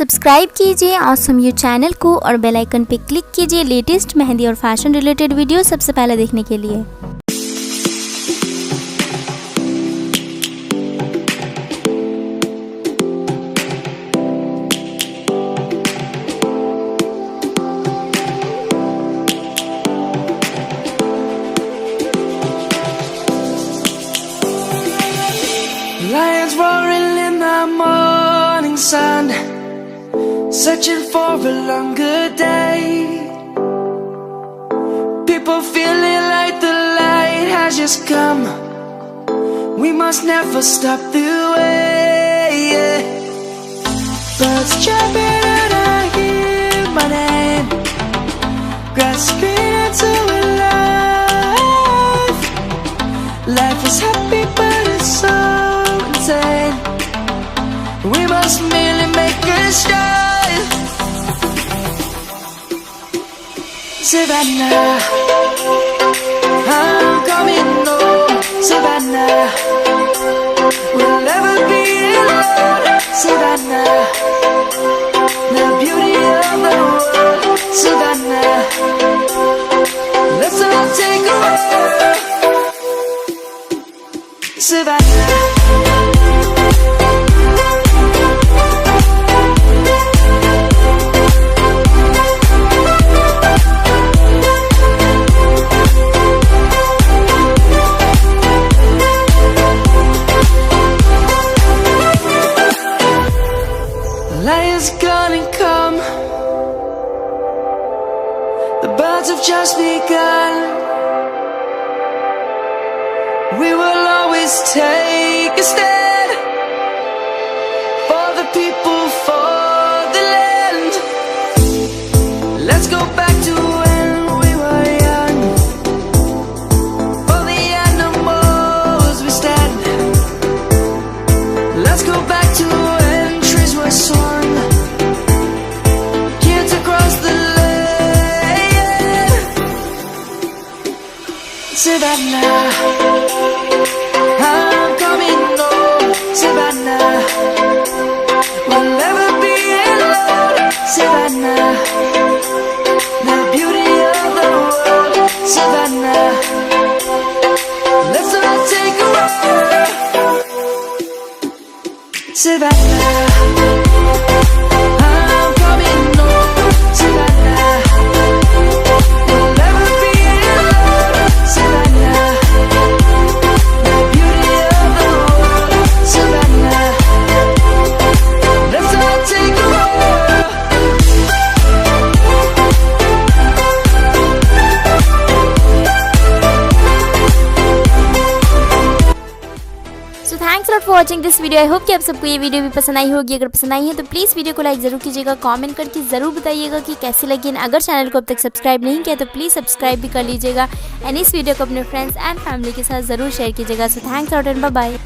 Subscribe कीजिए awesome you channel को और बेल आइकन पे क्लिक कीजिए लेटेस्ट मेहंदी और फैशन रिलेटेड वीडियो सबसे पहले देखने के लिए। Lions roaring in the morning sun, searching for a longer day. People feeling like the light has just come. We must never stop the way. Birds chirping and I hear my name, grasping into a life. Life is happy but it's so insane. We must merely make a start. Savannah, I'm coming home. Savannah, we'll never be alone. Savannah, the beauty of the world. Savannah, let's all take a walk. Savannah. Lions gonna come. The birds have just begun. We will always take a stand for the people, for the land. Let's go back to when we were young. For the animals we stand. Let's go back to when trees were swung. Kids across the land. Savannah, I'm coming home. Savannah, we'll never be alone. Savannah, the beauty of the world. Savannah, let's all take a walk. Savannah, I'm coming home. Savannah, we'll never be alone. Savannah, the beauty of the world. Savannah, let's all take a walk. So thanks lot for watching this video. I hope कि आप सबको ये video भी पसंद आई होगी। अगर पसंद आई है तो प्लीज़ वीडियो को लाइक ज़रूर कीजिएगा, कमेंट करके ज़रूर बताइएगा कि कैसी लगी। अगर चैनल को अब तक सब्सक्राइब नहीं किया तो प्लीज़ सब्सक्राइब भी कर लीजिएगा एंड इस वीडियो को अपने फ्रेंड्स एंड फैमिली के साथ ज़रूर शेयर कीजिएगा। So thanks lot and bye bye.